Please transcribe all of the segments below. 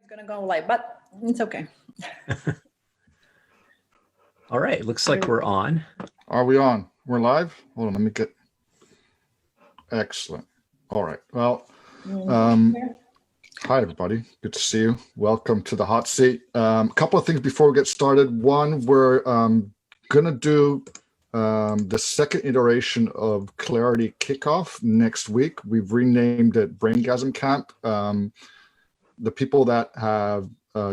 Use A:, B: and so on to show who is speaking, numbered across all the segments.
A: Gonna go live, but it's okay.
B: All right, looks like we're on.
C: Are we on? We're live? Hold on, let me get... Excellent. All right. Well, hi, everybody. Good to see you. Welcome to the hot seat. A couple of things before we get started. One, we're going to do the second iteration of Clarity Kickoff next week. We've renamed it Braingasm Camp. The people that have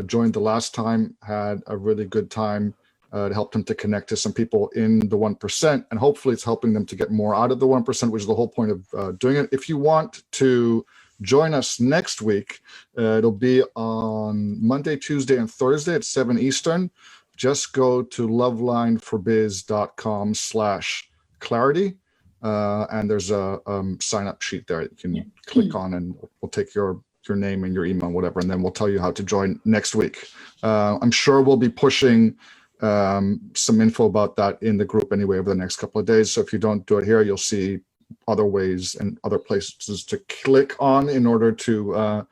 C: joined the last time had a really good time. It helped them to connect to some people in the 1%, and hopefully it's helping them to get more out of the 1%, which is the whole point of doing it. If you want to join us next week, it'll be on Monday, Tuesday, and Thursday at 7 Eastern. Just go to lovelineforbiz.com/clarity, and there's a sign-up sheet there you can click on, and we'll take your name and your email, whatever, and then we'll tell you how to join next week. I'm sure we'll be pushing some info about that in the group anyway over the next couple of days. So if you don't do it here, you'll see other ways and other places to click on in order to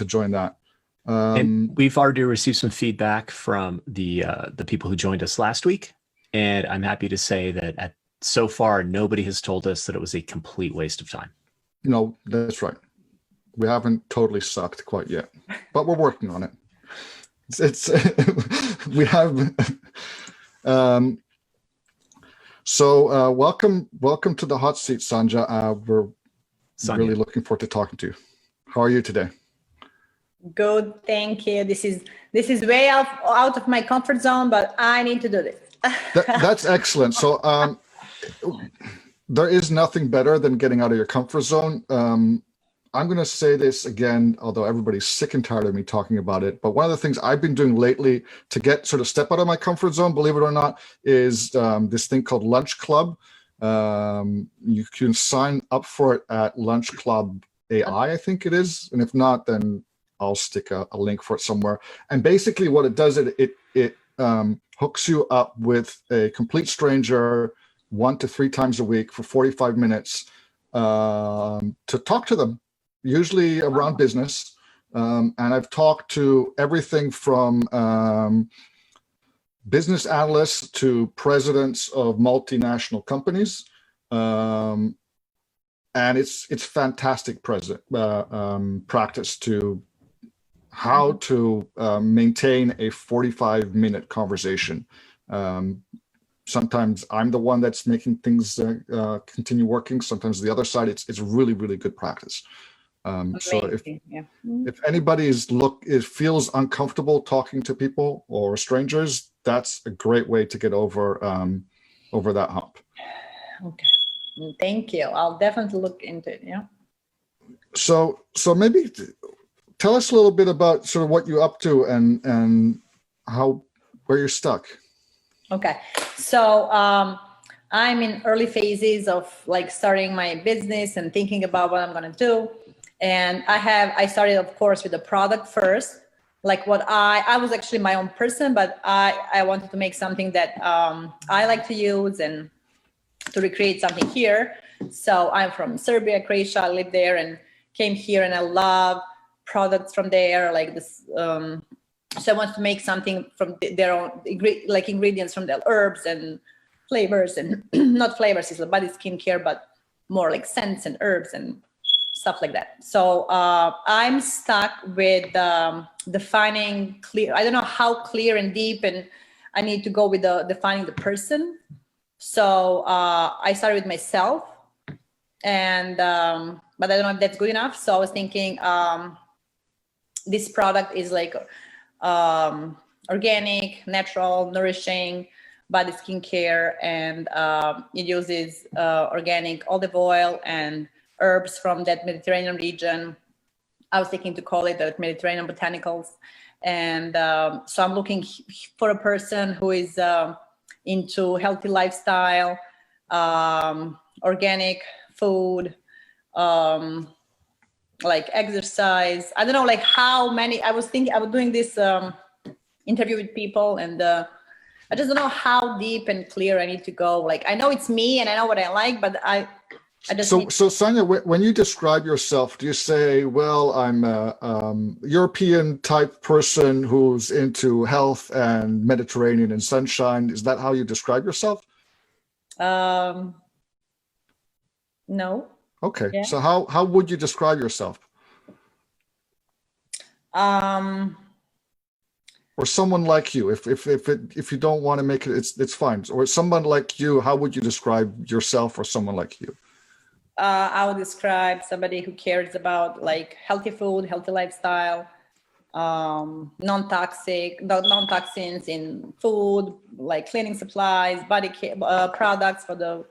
C: join that.
B: And we've already received some feedback from the people who joined us last week, and I'm happy to say that so far nobody has told us that it was a complete waste of time.
C: No, that's right. We haven't totally sucked quite yet, but we're working on it. It's we have so welcome to the hot seat, Sanja. We're really looking forward to talking to you. How are you today?
A: Good, thank you. This is way out of my comfort zone, but I need to do this.
C: That's excellent. So there is nothing better than getting out of your comfort zone. I'm going to say this again, although everybody's sick and tired of me talking about it. But one of the things I've been doing lately to step out of my comfort zone, believe it or not, is this thing called Lunch Club. You can sign up for it at Lunch Club AI, I think it is. And if not, then I'll stick a link for it somewhere. And basically what it does, it hooks you up with a complete stranger 1 to 3 times a week for 45 minutes to talk to them. Usually around business, and I've talked to everything from business analysts to presidents of multinational companies, and it's fantastic practice to how to maintain a 45-minute conversation. Sometimes I'm the one that's making things continue working. Sometimes the other side. It's really, really good practice. So if anybody feels uncomfortable talking to people or strangers, that's a great way to get over that hump. Okay,
A: thank you. I'll definitely look into it. Yeah.
C: So maybe tell us a little bit about sort of what you're up to and where you're stuck.
A: Okay, so I'm in early phases of like starting my business and thinking about what I'm going to do. And I started, of course, with the product first. Like what I was actually my own person, but I wanted to make something that I like to use and to recreate something here. So I'm from Serbia, Croatia. I live there and came here, and I love products from there, like this. So I wanted to make something from their own, like ingredients from the herbs and flavors, and not flavors, it's body skincare, but more like scents and herbs and stuff like that. So I'm stuck with defining clear. I don't know how clear and deep, and I need to go with defining the person. So I started with myself, and but I don't know if that's good enough. So I was thinking this product is like organic, natural, nourishing body skincare, and it uses organic olive oil and herbs from that Mediterranean region. I was thinking to call it the Mediterranean botanicals. And so I'm looking for a person who is into healthy lifestyle, organic food, like exercise. I don't know, like how many, I was doing this interview with people, and I just don't know how deep and clear I need to go. Like, I know it's me and I know what I like, but I just
C: So,
A: need,
C: so Sanja, when you describe yourself, do you say, "Well, I'm a European type person who's into health and Mediterranean and sunshine"? Is that how you describe yourself?
A: um, no.
C: Okay,
A: Yeah.
C: so how would you describe yourself,
A: Um,
C: or someone like you? If you don't want to make it, it's fine. Or someone like you, how would you describe yourself or someone like you?
A: I would describe somebody who cares about like healthy food, healthy lifestyle, non-toxins in food, like cleaning supplies, body care, products for the,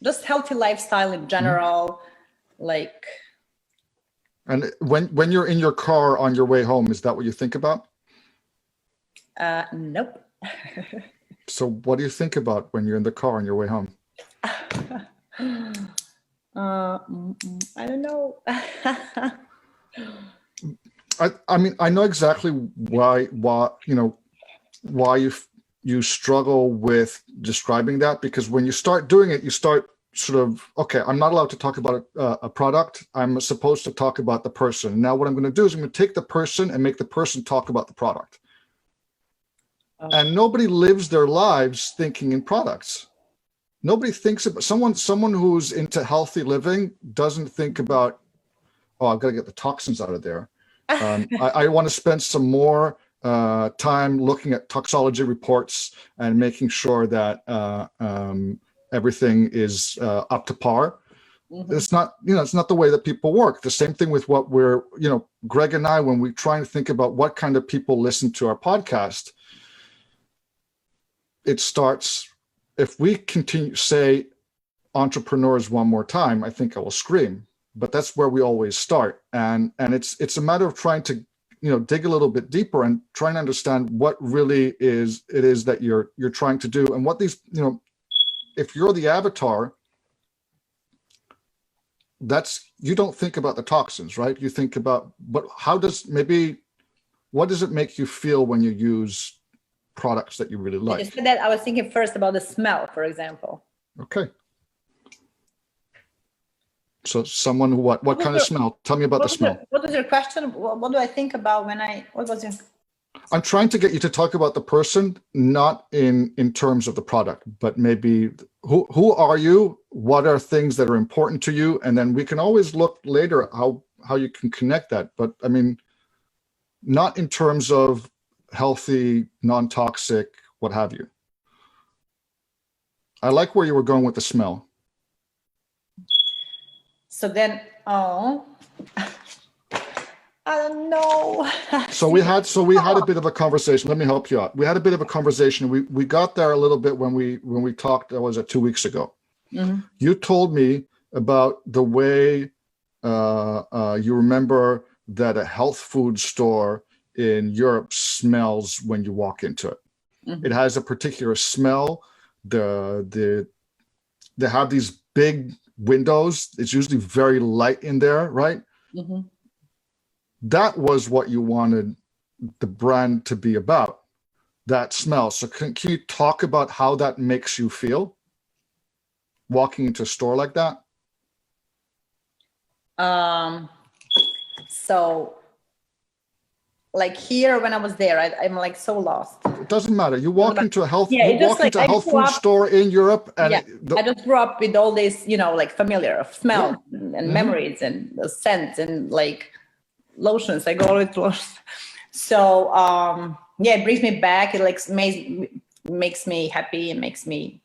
A: just healthy lifestyle in general. Like,
C: And when you're in your car on your way home, is that what you think about?
A: nope.
C: So what do you think about when you're in the car on your way home?
A: I don't know.
C: I mean, I know exactly why you struggle with describing that, because when you start doing it, you start sort of, okay, I'm not allowed to talk about a product. I'm supposed to talk about the person. Now what I'm going to do is I'm going to take the person and make the person talk about the product. And nobody lives their lives thinking in products. Nobody thinks about someone who's into healthy living doesn't think about, oh, I've got to get the toxins out of there. I want to spend some more time looking at toxology reports and making sure that everything is up to par.
A: Mm-hmm.
C: It's not, it's not the way that people work. The same thing with what we're, Greg and I, when we try and think about what kind of people listen to our podcast, it starts, if we continue say entrepreneurs one more time, I think I will scream. But that's where we always start, and it's a matter of trying to dig a little bit deeper and trying to understand what really it is that you're trying to do, and what these, if you're the avatar, you don't think about the toxins, right? You think about, but what does it make you feel when you use products that you really like?
A: I just said that. I was thinking first about the smell, for example.
C: Okay. So someone who, what kind of smell? Tell me about the smell.
A: What was your question? What do I think about what was your?
C: I'm trying to get you to talk about the person, not in terms of the product, but maybe who are you? What are things that are important to you? And then we can always look later how you can connect that. But I mean, not in terms of healthy, non-toxic, what have you. I like where you were going with the smell.
A: So then, I don't know.
C: So we had a bit of a conversation. Let me help you out. We had a bit of a conversation. We got there a little bit when we talked. Was it 2 weeks ago? Mm-hmm. You told me about the way you remember that a health food store in Europe smells when you walk into it. Mm-hmm. It has a particular smell. They have these big windows. It's usually very light in there, right? Mm-hmm. That was what you wanted the brand to be about, that smell. So can you talk about how that makes you feel walking into a store like that?
A: So like here when I was there, I'm like so lost.
C: It doesn't matter. You walk into a health food
A: up,
C: store in Europe, and
A: I just grew up with all this, like familiar smell and mm-hmm. memories and the scents and like lotions. I go all with lotions. So it brings me back. It like makes me happy and makes me.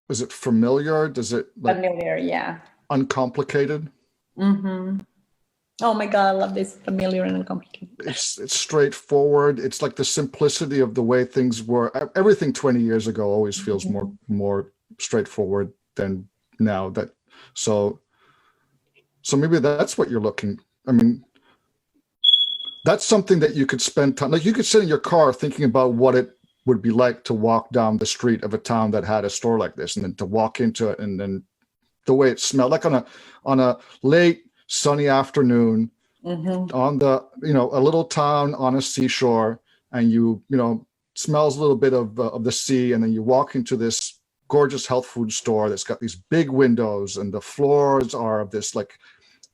C: Is it familiar? Does it
A: familiar? Yeah.
C: Uncomplicated.
A: Mm-hmm. Oh my God, I love this, familiar and uncomplicated.
C: It's straightforward. It's like the simplicity of the way things were. Everything 20 years ago always feels mm-hmm. more straightforward than now. So maybe that's what you're looking. I mean, that's something that you could spend time. Like you could sit in your car thinking about what it would be like to walk down the street of a town that had a store like this, and then to walk into it, and then the way it smelled, like on a late sunny afternoon mm-hmm. on the a little town on a seashore, and smells a little bit of the sea, and then you walk into this gorgeous health food store that's got these big windows and the floors are of this like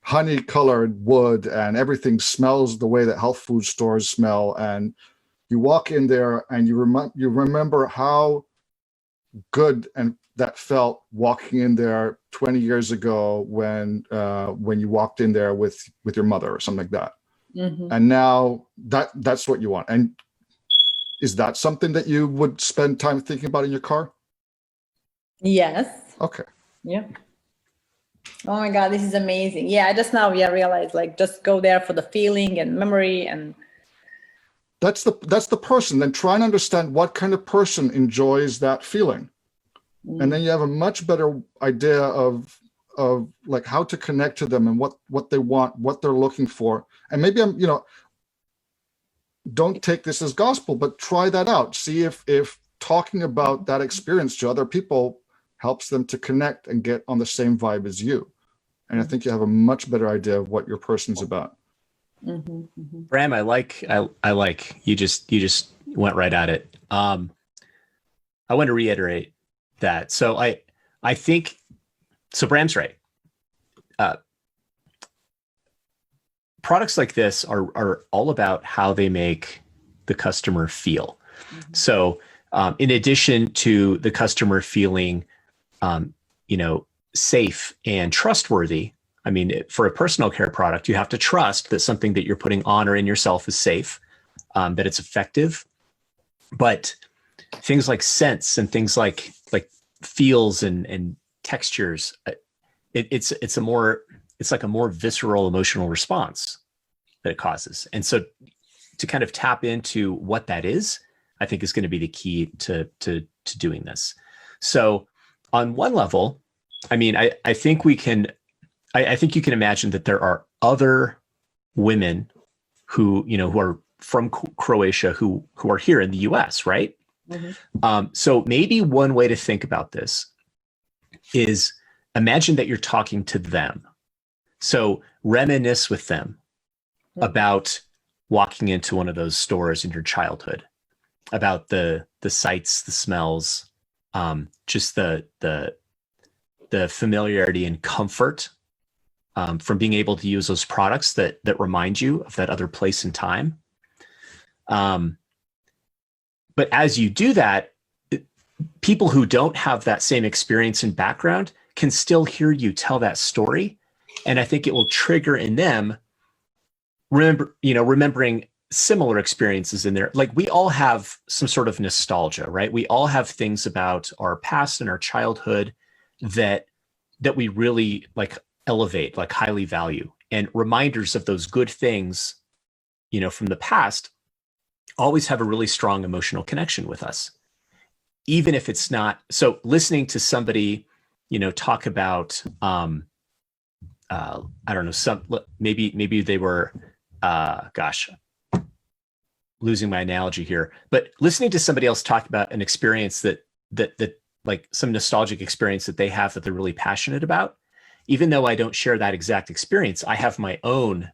C: honey colored wood and everything smells the way that health food stores smell. And you walk in there and you remember how good and that felt walking in there 20 years ago when you walked in there with your mother or something like that. Mm-hmm. And now that's what you want. And is that something that you would spend time thinking about in your car?
A: Yes.
C: Okay.
A: Yeah. Oh my God, this is amazing. Yeah, I just now realized like just go there for the feeling and memory, and
C: that's the person. Then try and understand what kind of person enjoys that feeling. And then you have a much better idea of like how to connect to them and what they want, what they're looking for. And maybe don't take this as gospel, but try that out. See if talking about that experience to other people helps them to connect and get on the same vibe as you. And I think you have a much better idea of what your person's about.
A: Mm-hmm, mm-hmm.
B: Bram, I like you just went right at it. I want to reiterate that. So I think so. Bram's right. Products like this are all about how they make the customer feel. Mm-hmm. So in addition to the customer feeling, safe and trustworthy. I mean, for a personal care product, you have to trust that something that you're putting on or in yourself is safe, that it's effective. But things like scents and things like feels and textures, it's like a more visceral emotional response that it causes. And so to kind of tap into what that is, I think is going to be the key to doing this. So on one level, I mean, I think you can imagine that there are other women who are from Croatia who are here in the US, right? Mm-hmm. So maybe one way to think about this is imagine that you're talking to them. So reminisce with them about walking into one of those stores in your childhood, about the sights, the smells, just the familiarity and comfort from being able to use those products that remind you of that other place and time. But as you do that, people who don't have that same experience and background can still hear you tell that story. And I think it will trigger in them remembering similar experiences in there. Like we all have some sort of nostalgia, right? We all have things about our past and our childhood that we really like elevate, like highly value, and reminders of those good things, from the past always have a really strong emotional connection with us, even if it's not. So listening to somebody, talk about, I don't know, maybe they were, losing my analogy here, but listening to somebody else talk about an experience that like some nostalgic experience that they have that they're really passionate about, even though I don't share that exact experience, I have my own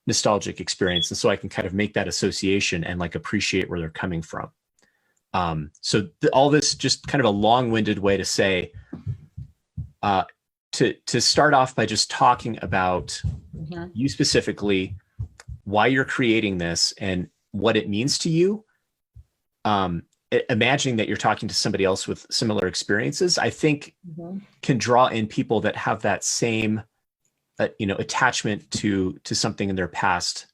B: nostalgic experience. And so I can kind of make that association and like appreciate where they're coming from. So all this just kind of a long-winded way to say, to start off by just talking about you specifically, why you're creating this and what it means to you. Imagining that you're talking to somebody else with similar experiences, I think can draw in people that have that same, attachment to something in their past,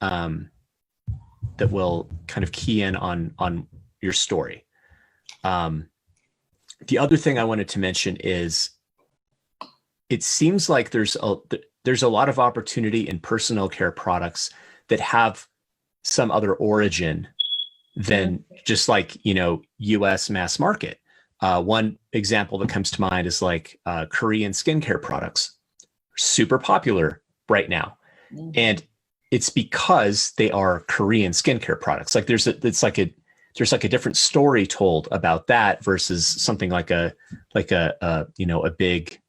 B: that will kind of key in on your story. The other thing I wanted to mention is it seems like there's a lot of opportunity in personal care products that have some other origin than just like, US mass market. One example that comes to mind is like Korean skincare products, super popular right now. And it's because they are Korean skincare products. Like there's a different story told about that versus something like a big,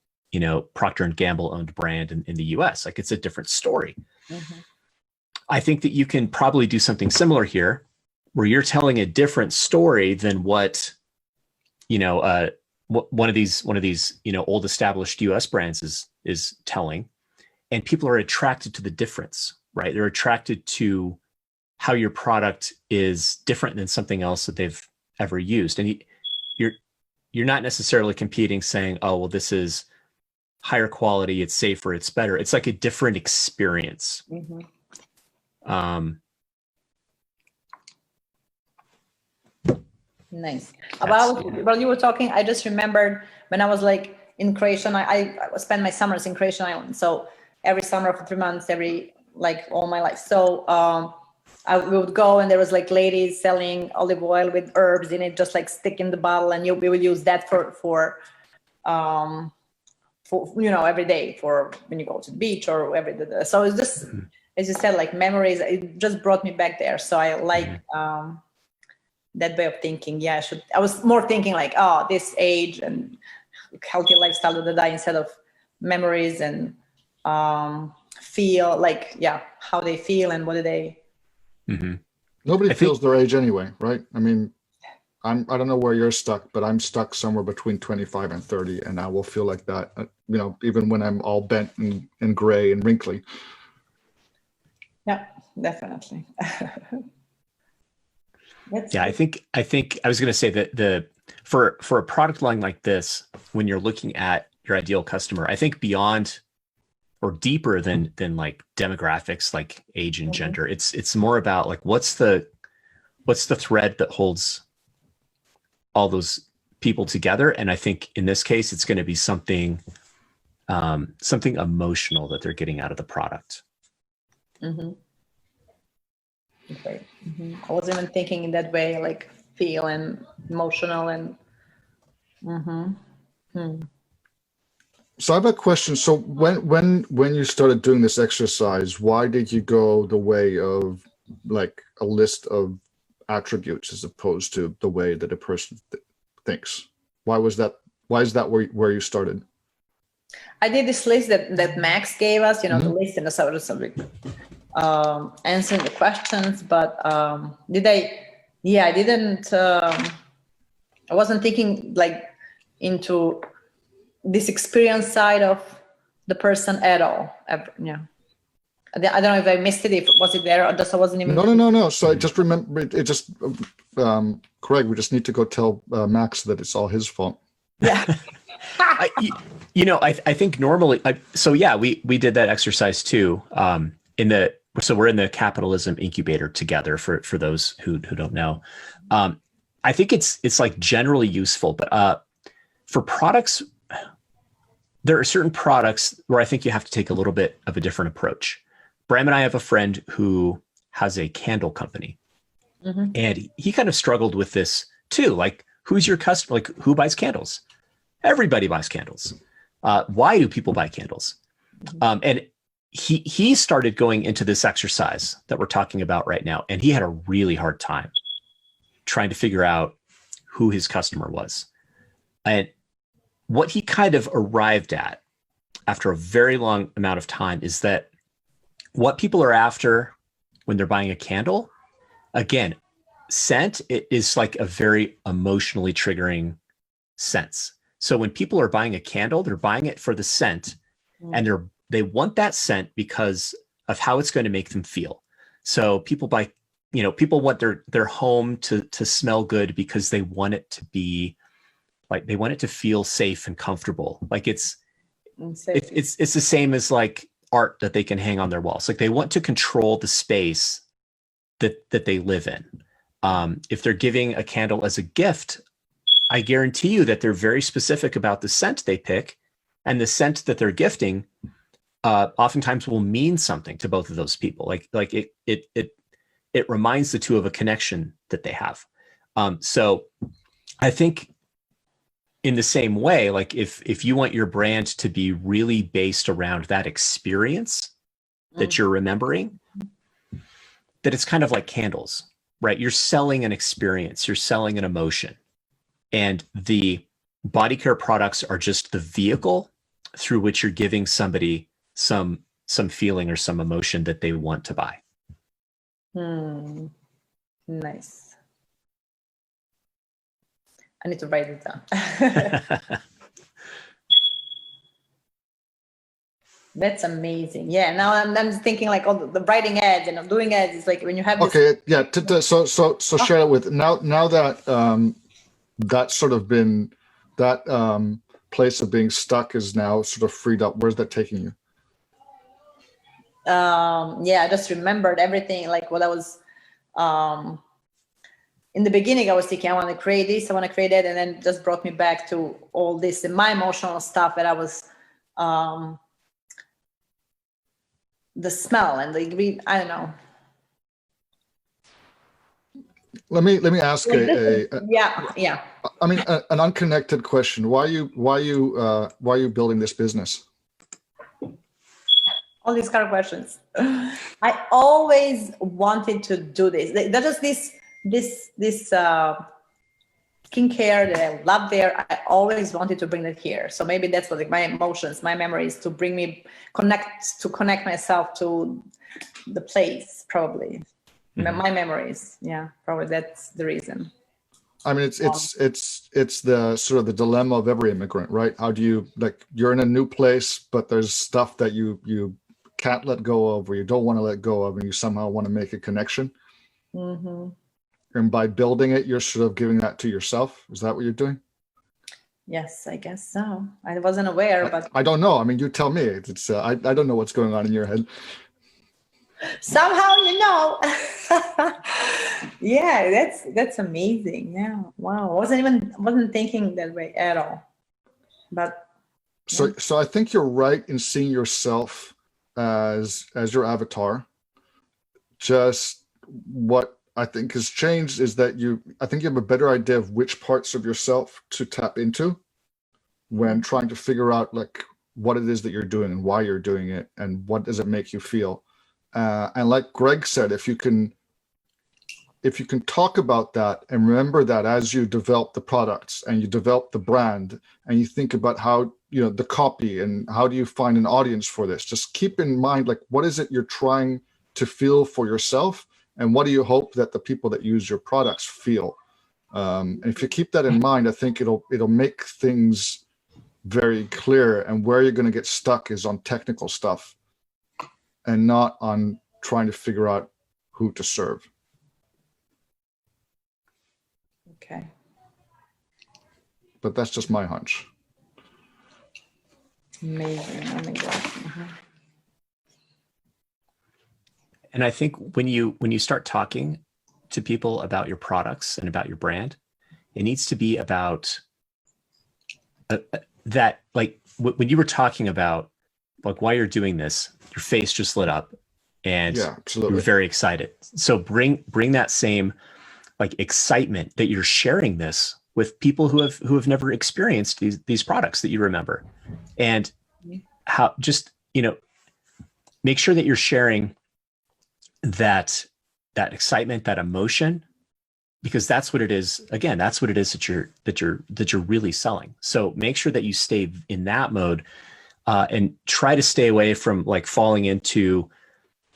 B: Procter and Gamble owned brand in the US. Like it's a different story. I think that you can probably do something similar here, where you're telling a different story than what you know, one of these, you know, old established US brands is telling, and people are attracted to the difference, right? They're attracted to how your product is different than something else that they've ever used. And you're not necessarily competing saying, oh, well, this is higher quality, it's safer, it's better. It's like a different experience.
A: Nice. While you were talking, I just remembered when I was like in Croatia, I spent my summers in Croatian island. So every summer for 3 months, all my life. So I would go and there was like ladies selling olive oil with herbs in it, just like stick in the bottle, and we would use that for you know, every day for when you go to the beach or every day. So it's just, as you said, like memories. It just brought me back there. So I like that way of thinking. Yeah, I was more thinking like, oh, this age and healthy lifestyle of the day instead of memories and feel like, how they feel and what do they.
C: Nobody feels their age anyway, right? I mean, I don't know where you're stuck, but I'm stuck somewhere between 25 and 30, and I will feel like that, you know, even when I'm all bent and gray and wrinkly.
A: Yeah, definitely.
B: I think I was going to say that for a product line like this, when you're looking at your ideal customer, I think beyond or deeper than like demographics, like age and gender, it's more about like what's the thread that holds all those people together. And I think in this case, it's going to be something emotional that they're getting out of the product.
A: Right. I wasn't even thinking in that way, like feel and emotional and.
C: So I have a question. So when you started doing this exercise, why did you go the way of like a list of attributes as opposed to the way that a person thinks? Why is that where you started?
A: I did this list that Max gave us, you know, the list and the subject, answering the questions, but I didn't, I wasn't thinking like into this experience side of the person at all. Yeah. I don't know if I missed it, if was it there or just I wasn't even.
C: No. So I just remember it just, Craig, we just need to go tell Max that it's all his fault.
A: Yeah.
B: I think normally, we did that exercise too. So we're in the capitalism incubator together for those who don't know. I think it's like generally useful, but for products, there are certain products where I think you have to take a little bit of a different approach. Bram and I have a friend who has a candle company, and he kind of struggled with this too. Like, who's your customer? Like, who buys candles? Everybody buys candles. Why do people buy candles? And he started going into this exercise that we're talking about right now, and he had a really hard time trying to figure out who his customer was. And what he kind of arrived at after a very long amount of time is that what people are after when they're buying a candle, again, scent is like a very emotionally triggering sense. So when people are buying a candle, they're buying it for the scent, and they want that scent because of how it's going to make them feel. So people want their home to smell good because they want it to be like, they want it to feel safe and comfortable. Like it's the same as like art that they can hang on their walls. Like they want to control the space that they live in. If they're giving a candle as a gift, I guarantee you that they're very specific about the scent they pick, and the scent that they're gifting oftentimes will mean something to both of those people. Like it reminds the two of a connection that they have. So I think in the same way, like if you want your brand to be really based around that experience that you're remembering, that it's kind of like candles, right? You're selling an experience, you're selling an emotion. And the body care products are just the vehicle through which you're giving somebody some feeling or some emotion that they want to buy.
A: Nice. I need to write it down. That's amazing. Yeah. Now I'm thinking like all the writing ads and doing ads is like when you have this.
C: Okay, yeah. So share it with now that that's sort of been that place of being stuck is now sort of freed up. Where's that taking you?
A: Yeah, I just remembered everything, like what I was in the beginning. I was thinking, I want to create this, I want to create it, and then it just brought me back to all this and my emotional stuff that I was the smell and the I don't know.
C: Let me ask
A: Yeah.
C: I mean, an unconnected question. Why are you building this business?
A: All these kind of questions. I always wanted to do this. There's just this skincare that I love there. I always wanted to bring it here. So maybe that's what, like, my emotions, my memories, to bring me connect myself to the place, probably. Mm-hmm. My memories. Yeah, probably that's the reason.
C: I mean, it's the sort of the dilemma of every immigrant, right? How do you, like, you're in a new place, but there's stuff that you can't let go of, or you don't want to let go of, and you somehow want to make a connection.
A: Mm-hmm. And
C: by building it, you're sort of giving that to yourself. Is that what you're doing?
A: Yes, I guess so. I wasn't aware, but
C: I don't know. I mean, you tell me. It's I don't know what's going on in your head.
A: Somehow, you know. Yeah, that's amazing. Yeah, wow. Wasn't thinking that way at all. But
C: so I think you're right in seeing yourself as your avatar. Just what I think has changed is that I think you have a better idea of which parts of yourself to tap into when trying to figure out, like, what it is that you're doing and why you're doing it and what does it make you feel. And like Greg said, if you can talk about that and remember that as you develop the products and you develop the brand and you think about how, the copy and how do you find an audience for this, just keep in mind, like, what is it you're trying to feel for yourself and what do you hope that the people that use your products feel. And if you keep that in mind, I think it'll make things very clear, and where you're going to get stuck is on technical stuff and not on trying to figure out who to serve.
A: Okay.
C: But that's just my hunch.
A: Amazing. Oh my God. Uh-huh.
B: And I think when you start talking to people about your products and about your brand, it needs to be about that, like when you were talking about like why you're doing this, your face just lit up and you were very excited. So bring that same like excitement that you're sharing this with people who have never experienced these products that you remember, and how just, make sure that you're sharing that excitement, that emotion, because that's what it is. Again, that's what it is that you're really selling. So make sure that you stay in that mode, and try to stay away from like falling into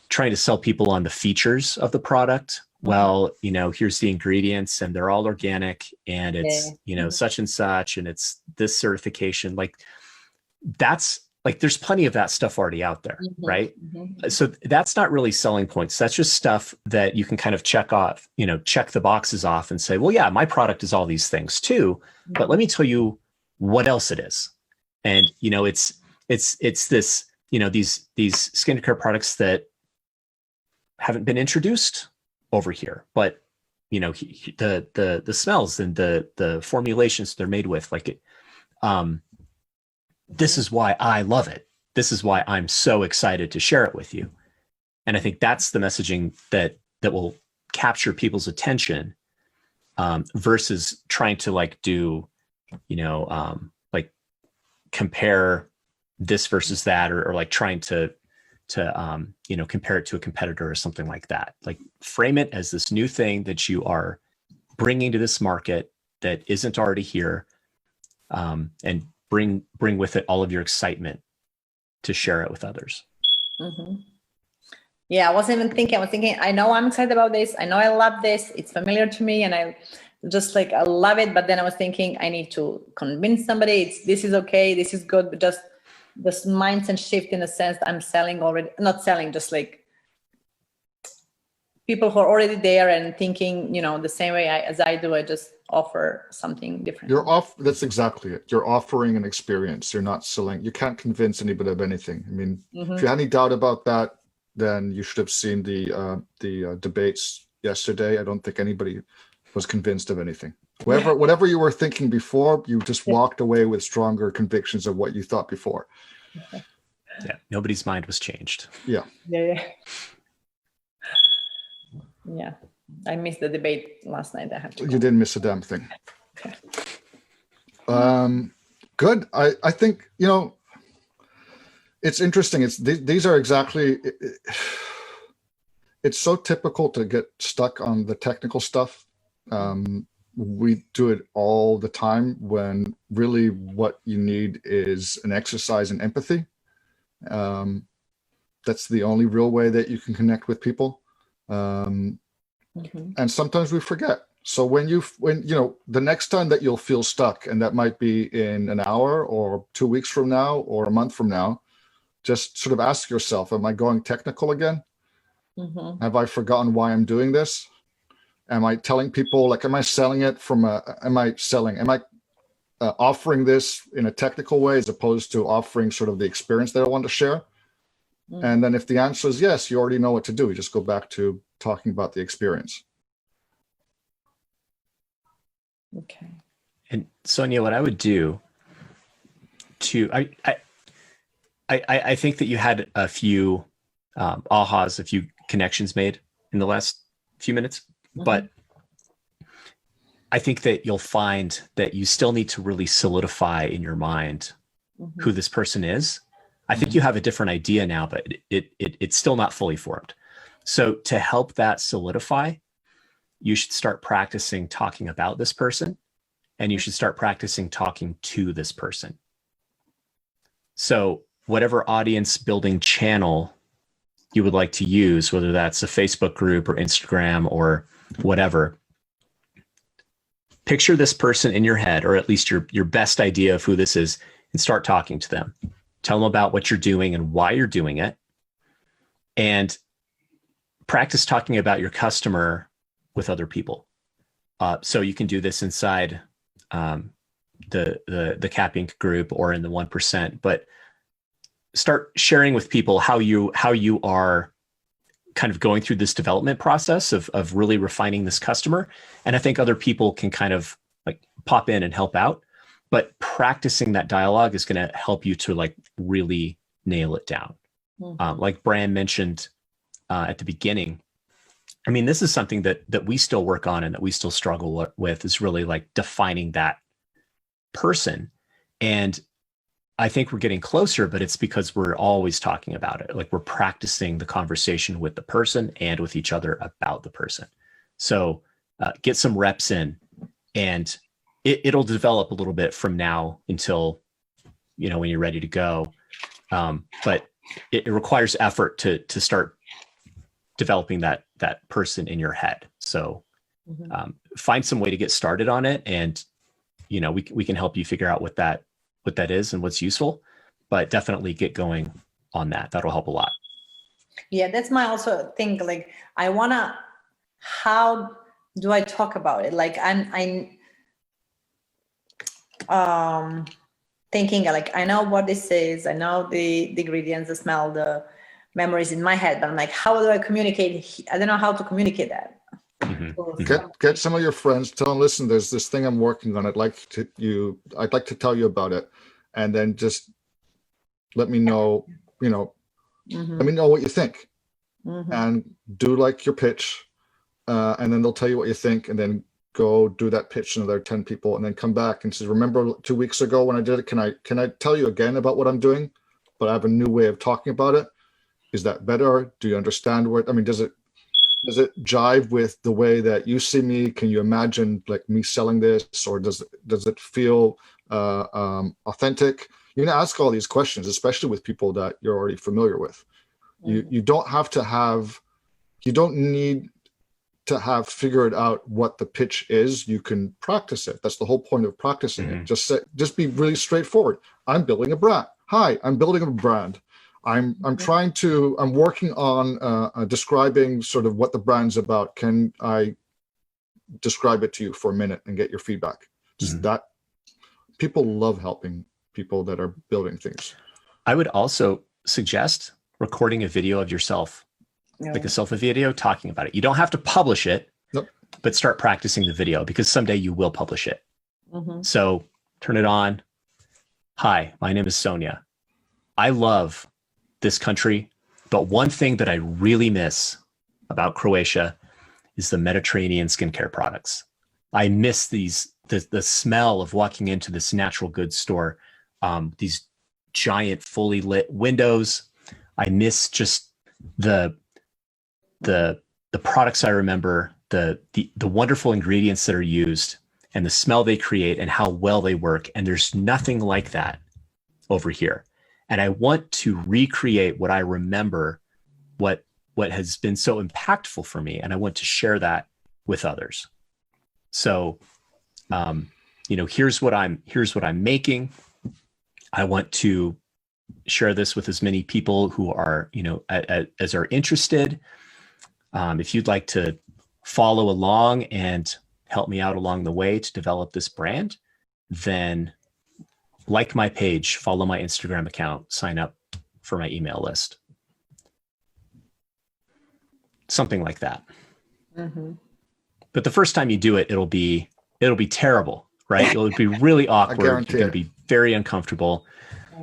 B: trying to sell people on the features of the product. Well, here's the ingredients and they're all organic and it's, such and such, and it's this certification. Like that's like, there's plenty of that stuff already out there. Mm-hmm. Right. Mm-hmm. So that's not really selling points. That's just stuff that you can kind of check off, check the boxes off and say, well, yeah, my product is all these things too, but let me tell you what else it is. And, it's this, these skincare products that haven't been introduced over here, but the smells and the formulations they're made with, like it, this is why I love it. This is why I'm so excited to share it with you. And I think that's the messaging that will capture people's attention, versus trying to like do, like compare this versus that, or like trying to compare it to a competitor or something like that. Like frame it as this new thing that you are bringing to this market that isn't already here, and bring with it all of your excitement to share it with others.
A: Mm-hmm. Yeah, I wasn't even thinking. I was thinking, I know I'm excited about this. I know I love this. It's familiar to me, and just like I love it. But then I was thinking I need to convince somebody this is okay, this is good, but just this mindset shift in the sense that I'm selling already, not selling, just like people who are already there and thinking, the same way as I do. I just offer something different.
C: That's exactly it. You're offering an experience. You're not selling. You can't convince anybody of anything. I mean, if you had any doubt about that, then you should have seen the debates yesterday. I don't think anybody was convinced of anything. Whatever you were thinking before, you just walked away with stronger convictions of what you thought before.
B: Yeah, nobody's mind was changed.
C: Yeah.
A: Yeah. I missed the debate last night. I have to.
C: You didn't miss a damn thing. Good. I think, it's interesting. These are exactly, it's so typical to get stuck on the technical stuff. We do it all the time when really what you need is an exercise in empathy. That's the only real way that you can connect with people. And sometimes we forget. So when the next time that you'll feel stuck, and that might be in an hour or 2 weeks from now or a month from now, just sort of ask yourself, am I going technical again? Have I forgotten why I'm doing this? Am I telling people, am I selling it am I offering this in a technical way as opposed to offering sort of the experience that I want to share? And then if the answer is yes, you already know what to do. You just go back to talking about the experience.
A: Okay.
B: And Sonia, what I would do I think that you had a few ahas, a few connections made in the last few minutes, but I think that you'll find that you still need to really solidify in your mind who this person is. I think you have a different idea now, but it's still not fully formed. So to help that solidify, you should start practicing talking about this person, and you should start practicing talking to this person. So whatever audience building channel you would like to use, whether that's a Facebook group or Instagram or whatever, picture this person in your head, or at least your best idea of who this is, and start talking to them. Tell them about what you're doing and why you're doing it. And practice talking about your customer with other people. So you can do this inside the Cap Inc. group or in the 1%, but start sharing with people how you are kind of going through this development process of really refining this customer. And I think other people can kind of pop in and help out, but practicing that dialogue is going to help you to really nail it down. Like Bram mentioned at the beginning, I mean, this is something that we still work on and that we still struggle with, is really defining that person. And I think we're getting closer, but it's because we're always talking about it. We're practicing the conversation with the person and with each other about the person. So get some reps in, and it'll develop a little bit from now until, when you're ready to go. But it requires effort to start developing that person in your head. So find some way to get started on it, and we can help you figure out what that is and what's useful, but definitely get going on that. That'll help a lot.
A: Yeah, that's my also thing. How do I talk about it? I'm thinking I know what this is. I know the ingredients, the smell, the memories in my head, but I'm how do I communicate? I don't know how to communicate that.
C: Get some of your friends, tell them, listen, there's this thing I'm working on. I'd like to tell you about it, and then just let me know, let me know what you think, and do your pitch, and then they'll tell you what you think, and then go do that pitch to another 10 people, and then come back and say, remember 2 weeks ago when I did it? Can I tell you again about what I'm doing, but I have a new way of talking about it? Is that better? Do you understand does it jive with the way that you see me? Can you imagine me selling this, or does it feel authentic? You're gonna ask all these questions, especially with people that you're already familiar with. You don't have to have, you don't need to have figured out what the pitch is, you can practice it. That's the whole point of practicing it. Just be really straightforward. I'm building a brand. Hi, I'm building a brand. I'm working on describing sort of what the brand's about. Can I describe it to you for a minute and get your feedback? Just that. People love helping people that are building things.
B: I would also suggest recording a video of yourself, like a selfie video talking about it. You don't have to publish it, but start practicing the video, because someday you will publish it. So turn it on. Hi, my name is Sanja. I love this country, but one thing that I really miss about Croatia is the Mediterranean skincare products. I miss the smell of walking into this natural goods store, these giant fully lit windows. I miss just the products I remember, the wonderful ingredients that are used and the smell they create and how well they work. And there's nothing like that over here. And I want to recreate what I remember, what has been so impactful for me. And I want to share that with others. So, here's what I'm making. I want to share this with as many people who are, as are interested. If you'd like to follow along and help me out along the way to develop this brand, then like my page, follow my Instagram account, sign up for my email list. Something like that. But the first time you do it, it'll be terrible, right? It'll be really awkward. You're going to be very uncomfortable.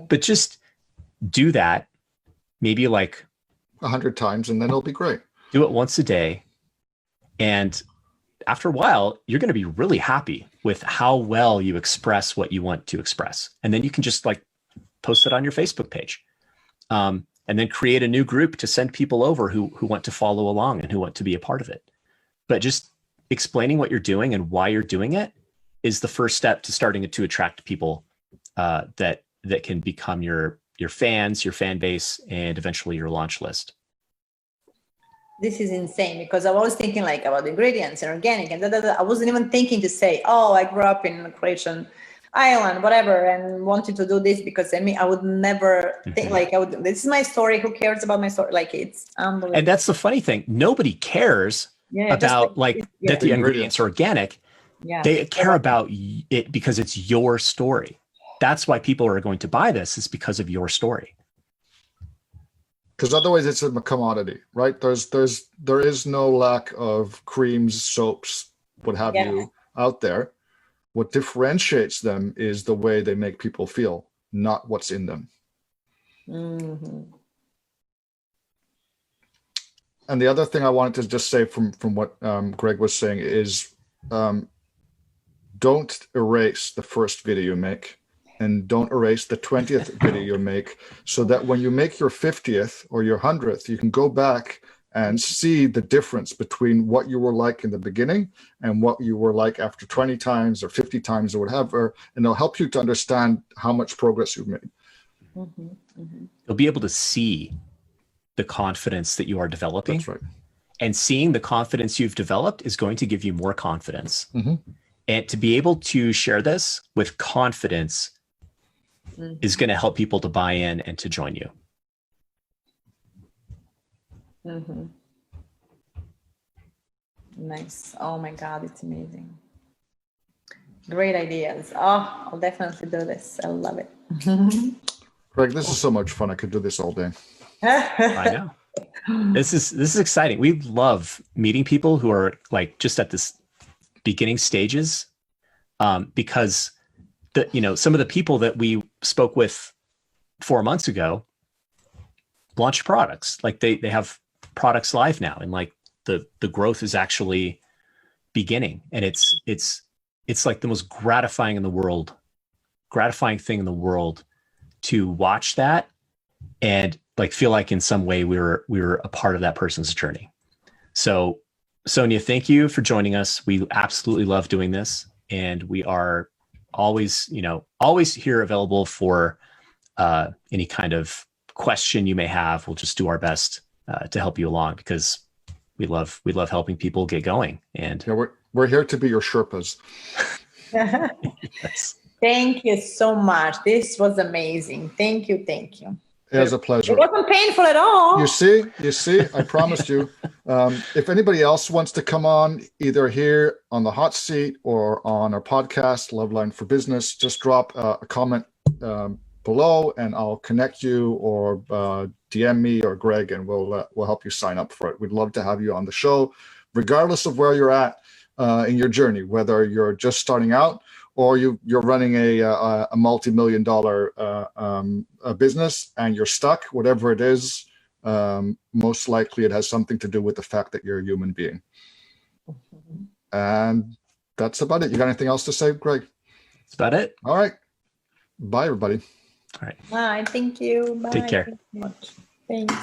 B: But just do that maybe like
C: 100 times, and then it'll be great.
B: Do it once a day. And after a while, you're going to be really happy with how well you express what you want to express. And then you can just like post it on your Facebook page. And then create a new group to send people over who want to follow along and who want to be a part of it. But just explaining what you're doing and why you're doing it is the first step to starting to attract people that can become your fans, your fan base, and eventually your launch list.
A: This is insane, because I was thinking like about ingredients and organic and I wasn't even thinking to say, oh, I grew up in a Croatian island, whatever, and wanted to do this because I would never think this is my story. Who cares about my story? Like, it's unbelievable.
B: And that's the funny thing. Nobody cares about that the ingredients are organic.
A: Yeah.
B: They care about it because it's your story. That's why people are going to buy this, is because of your story.
C: Because otherwise it's a commodity, right? There is no lack of creams, soaps, what have you out there. What differentiates them is the way they make people feel, not what's in them. And the other thing I wanted to just say from what Greg was saying is, don't erase the first video you make, and don't erase the 20th video you make, so that when you make your 50th or your 100th, you can go back and see the difference between what you were like in the beginning and what you were like after 20 times or 50 times or whatever. And it'll help you to understand how much progress you've made.
B: You'll be able to see the confidence that you are developing.
C: That's right.
B: And seeing the confidence you've developed is going to give you more confidence. And to be able to share this with confidence is going to help people to buy in and to join you.
A: Nice. Oh my God, it's amazing. Great ideas. Oh, I'll definitely do this. I love it.
C: Greg, this is so much fun. I could do this all day.
B: I know. This is exciting. We love meeting people who are like just at this beginning stages, because some of the people that we spoke with 4 months ago launched products. Like they have products live now, and like the growth is actually beginning, and it's like the most gratifying thing in the world to watch that and like feel like in some way we were a part of that person's journey. So Sanja, thank you for joining us. We absolutely love doing this, and we are always here available for any kind of question you may have. We'll just do our best to help you along, because we love helping people get going. And
C: Yeah, we're here to be your Sherpas.
B: yes.
A: Thank you so much. This was amazing. Thank you. Thank you.
C: It was a pleasure.
A: It wasn't painful at all.
C: You see, I promised you. If anybody else wants to come on, either here on the hot seat or on our podcast, Love Line for Business, just drop a comment below, and I'll connect you, or DM me or Greg, and we'll help you sign up for it. We'd love to have you on the show, regardless of where you're at in your journey, whether you're just starting out or you're running a multi-million-dollar business and you're stuck. Whatever it is, most likely it has something to do with the fact that you're a human being. And that's about it. You got anything else to say, Greg?
B: That's about it.
C: All right. Bye, everybody.
B: All right.
A: Bye. Thank you. Bye.
B: Take care.
A: Thank you so much. Thanks.